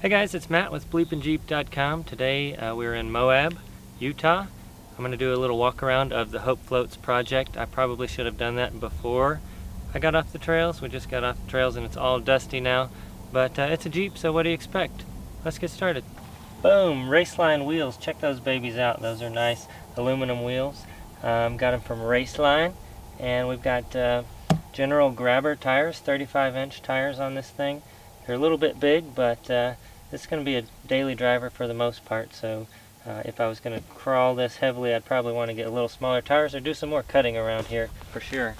Hey guys, it's Matt with BleepinJeep.com. Today we're in Moab, Utah. I'm going to do a little walk around of the Hope Floats project. I probably should have done that before I got off the trails. We just got off the trails and it's all dusty now. But it's a Jeep, so what do you expect? Let's get started. Boom! Raceline wheels. Check those babies out. Those are nice aluminum wheels. Got them from Raceline. And we've got General Grabber tires, 35-inch tires on this thing. They're a little bit big, but it's going to be a daily driver for the most part. So if I was going to crawl this heavily, I'd probably want to get a little smaller tires or do some more cutting around here for sure.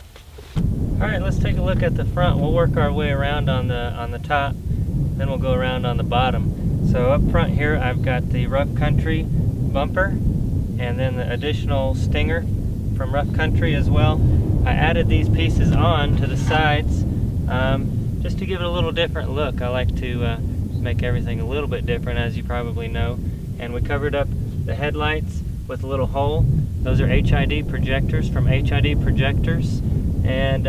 Alright, let's take a look at the front. We'll work our way around on the top, then we'll go around on the bottom. So up front here I've got the Rough Country bumper and then the additional stinger from Rough Country as well. I added these pieces on to the sides just to give it a little different look. I like to make everything a little bit different, as you probably know. And we covered up the headlights with a little hole. Those are HID projectors from HID Projectors. And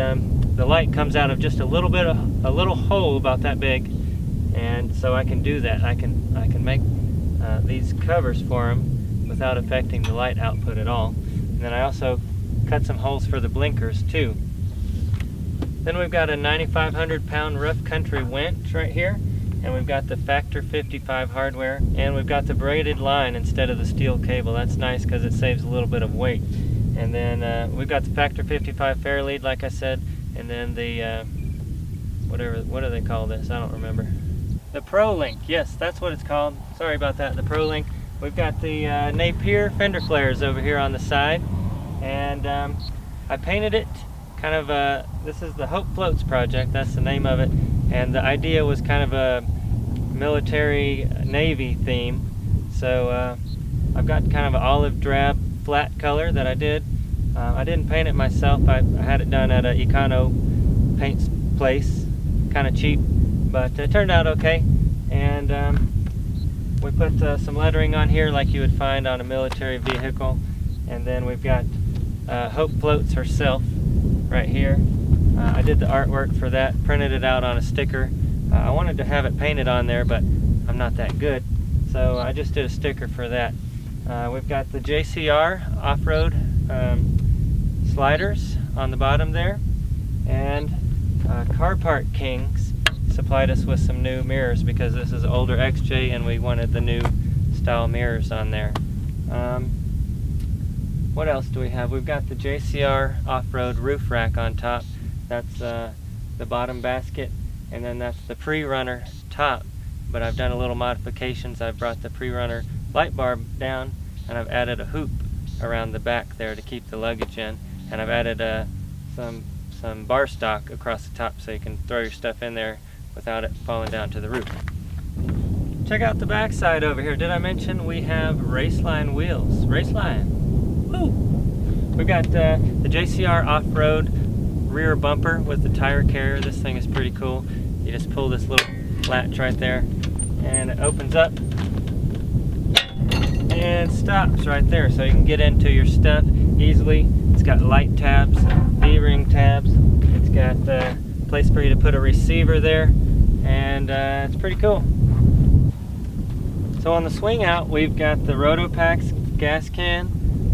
the light comes out of just a little hole about that big. And so I can do that. I can make these covers for them without affecting the light output at all. And then I also cut some holes for the blinkers too. Then we've got a 9,500 pound Rough Country winch right here, and we've got the Factor 55 hardware, and we've got the braided line instead of the steel cable. That's nice because it saves a little bit of weight. And then we've got the Factor 55 Fairlead, like I said, and then the what do they call this? I don't remember. The Pro Link, yes, that's what it's called. Sorry about that, the Pro Link. We've got the Napier fender flares over here on the side, and I painted it kind of this is the Hope Floats project, that's the name of it, and the idea was kind of a military navy theme. So I've got kind of an olive drab flat color that I did. I didn't paint it myself. I had it done at a Econo paint place, kind of cheap, but it turned out okay. And we put some lettering on here like you would find on a military vehicle, and then we've got Hope Floats herself right here. I did the artwork for that, printed it out on a sticker. I wanted to have it painted on there, but I'm not that good, so I just did a sticker for that. We've got the JCR off-road sliders on the bottom there, and Car Part Kings supplied us with some new mirrors because this is an older XJ and we wanted the new style mirrors on there. What else do we have? We've got the JCR off-road roof rack on top. That's the bottom basket, and then that's the pre-runner top. But I've done a little modifications. I've brought the pre-runner light bar down, and I've added a hoop around the back there to keep the luggage in. And I've added some bar stock across the top so you can throw your stuff in there without it falling down to the roof. Check out the back side over here. Did I mention we have Raceline wheels? Raceline! Woo! We've got the JCR off-road rear bumper with the tire carrier. This thing is pretty cool. You just pull this little latch right there and it opens up and stops right there, so you can get into your stuff easily. It's got light tabs, D-ring tabs. It's got a place for you to put a receiver there, and it's pretty cool. So on the swing out, we've got the Rotopax gas can.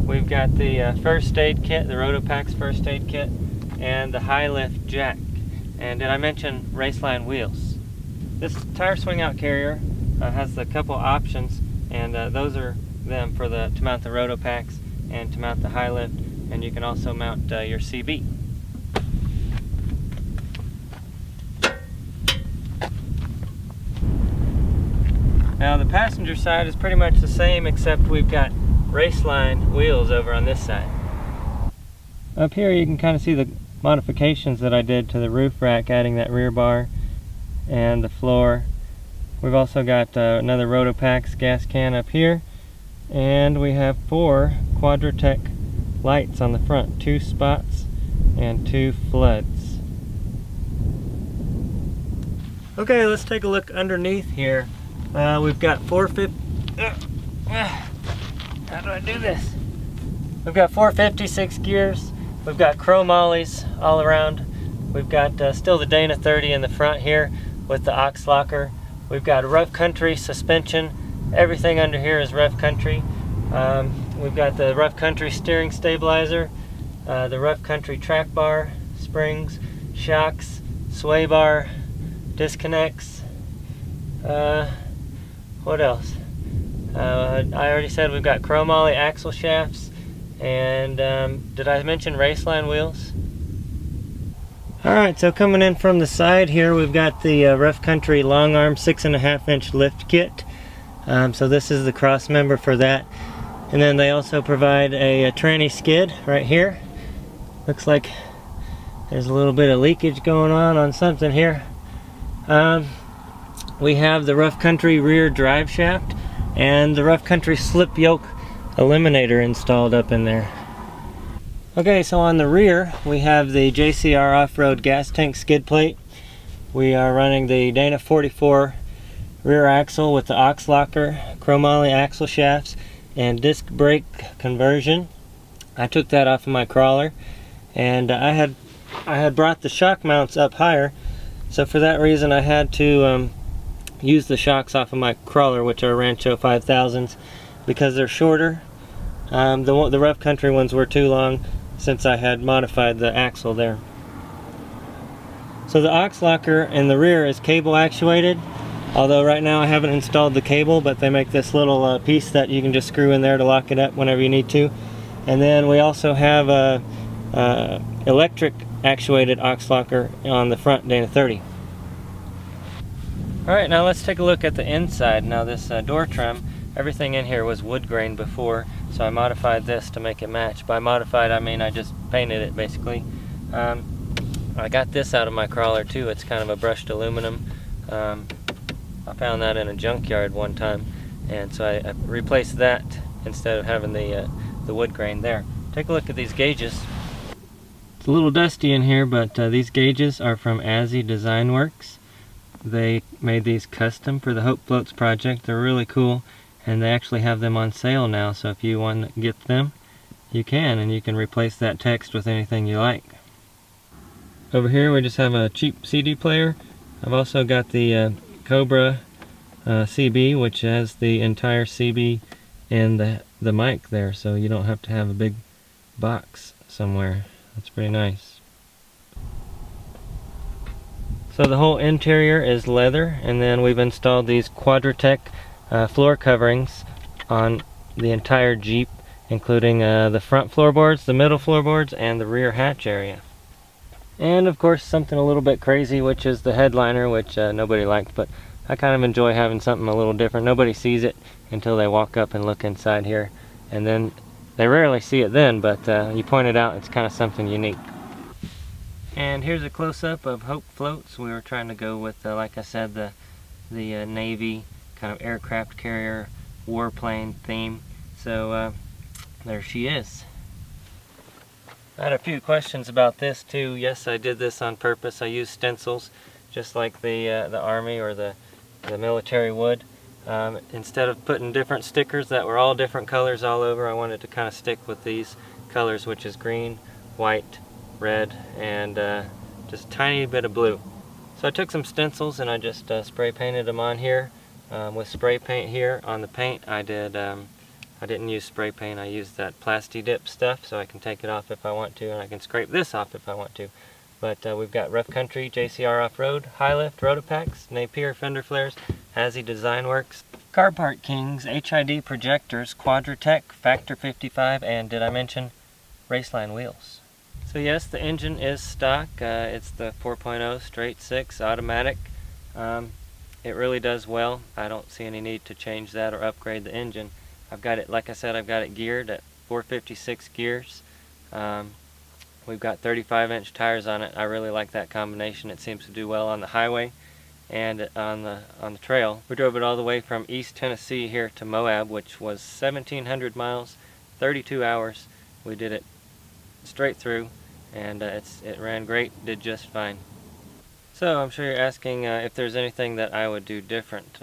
We've got the first aid kit, the Rotopax first aid kit, and the high lift jack. And did I mention Raceline wheels? This tire swing out carrier has a couple options, and those are them for to mount the Rotopax and to mount the high lift, and you can also mount your CB. Now the passenger side is pretty much the same, except we've got Raceline wheels over on this side. Up here you can kind of see the modifications that I did to the roof rack, adding that rear bar and the floor. We've also got another Rotopax gas can up here, and we have 4 Quadratec lights on the front, 2 spots and 2 floods. Okay, let's take a look underneath here. We've got 450. How do I do this? We've got 456 gears. We've got chrome ollies all around. We've got still the Dana 30 in the front here with the aux locker. We've got a rough country suspension. Everything under here is rough country. We've got the rough country steering stabilizer, the rough country track bar, springs, shocks, sway bar, disconnects. What else? I already said we've got chromoly axle shafts, and did I mention raceline wheels? Alright, so coming in from the side here, we've got the rough country long arm 6.5 inch lift kit. So this is the cross member for that. And then they also provide a tranny skid right here. Looks like there's a little bit of leakage going on something here. We have the rough country rear drive shaft and the rough country slip yoke eliminator installed up in there. Okay, so on the rear we have the JCR off-road gas tank skid plate. We are running the Dana 44 rear axle with the aux locker, chromoly axle shafts, and disc brake conversion. I took that off of my crawler, and I had brought the shock mounts up higher, so for that reason I had to use the shocks off of my crawler, which are Rancho 5000s, because they're shorter. The rough country ones were too long since I had modified the axle there. So the aux locker in the rear is cable actuated, although right now I haven't installed the cable, but they make this little piece that you can just screw in there to lock it up whenever you need to. And then we also have a electric actuated aux locker on the front Dana 30. Alright, now let's take a look at the inside. Now this door trim, everything in here was wood grain before, so I modified this to make it match. By modified I mean I just painted it basically. I got this out of my crawler too. It's kind of a brushed aluminum. I found that in a junkyard one time, and so I replaced that instead of having the wood grain there. Take a look at these gauges. It's a little dusty in here, but these gauges are from Azzy Design Works. They made these custom for the Hope Floats project. They're really cool, and they actually have them on sale now, so if you want to get them, you can, and you can replace that text with anything you like. Over here we just have a cheap CD player. I've also got the Cobra CB, which has the entire CB and the mic there, so you don't have to have a big box somewhere. That's pretty nice. So the whole interior is leather, and then we've installed these Quadratec floor coverings on the entire Jeep, including the front floorboards, the middle floorboards, and the rear hatch area. And of course something a little bit crazy, which is the headliner, which nobody liked, but I kind of enjoy having something a little different. Nobody sees it until they walk up and look inside here, and then they rarely see it then, but you point it out, it's kind of something unique. And here's a close-up of Hope Floats. We were trying to go with, like I said, the Navy kind of aircraft carrier warplane theme. So there she is. I had a few questions about this too. Yes, I did this on purpose. I used stencils just like the Army or the military would. Instead of putting different stickers that were all different colors all over, I wanted to kind of stick with these colors, which is green, white, red, and just a tiny bit of blue. So I took some stencils and I just spray painted them on here. With spray paint here on the paint, I didn't use spray paint. I used that Plasti Dip stuff, so I can take it off if I want to, and I can scrape this off if I want to. But we've got Rough Country, JCR Off-Road, High Lift, Rotopacks, Napier Fender Flares, Azzy Design Works, Car Part Kings, HID projectors, Quadratec, Factor 55, and did I mention Raceline wheels? So yes, the engine is stock. It's the 4.0 straight 6 automatic. It really does well. I don't see any need to change that or upgrade the engine. I've got it, like I said, I've got it geared at 456 gears. We've got 35-inch tires on it. I really like that combination. It seems to do well on the highway and on the trail. We drove it all the way from East Tennessee here to Moab, which was 1,700 miles, 32 hours. We did it straight through, and it ran great, did just fine. So I'm sure you're asking if there's anything that I would do different.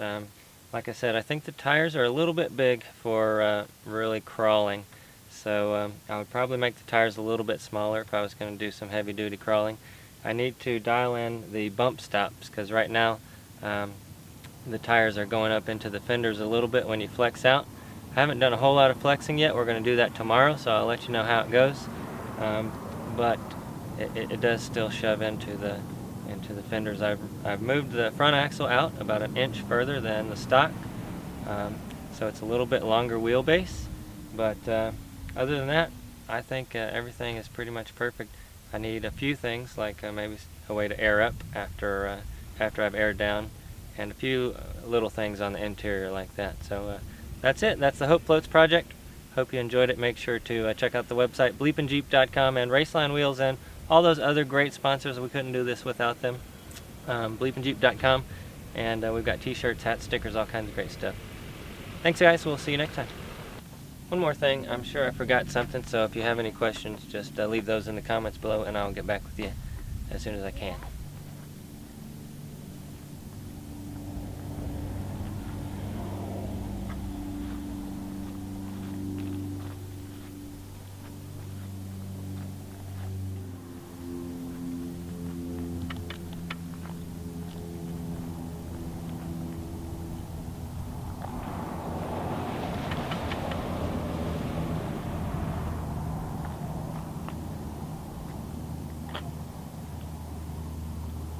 Like I said, I think the tires are a little bit big for really crawling. So I would probably make the tires a little bit smaller if I was going to do some heavy duty crawling. I need to dial in the bump stops, because right now the tires are going up into the fenders a little bit when you flex out. I haven't done a whole lot of flexing yet. We're going to do that tomorrow, so I'll let you know how it goes. But it does still shove into the fenders. I've moved the front axle out about an inch further than the stock, so it's a little bit longer wheelbase. But other than that, I think everything is pretty much perfect. I need a few things, like maybe a way to air up after I've aired down, and a few little things on the interior like that. So that's it. That's the Hope Floats project. Hope you enjoyed it. Make sure to check out the website BleepinJeep.com and Raceline Wheels and all those other great sponsors. We couldn't do this without them. BleepinJeep.com, and we've got t-shirts, hats, stickers, all kinds of great stuff. Thanks guys, we'll see you next time. One more thing, I'm sure I forgot something, so if you have any questions, just leave those in the comments below and I'll get back with you as soon as I can.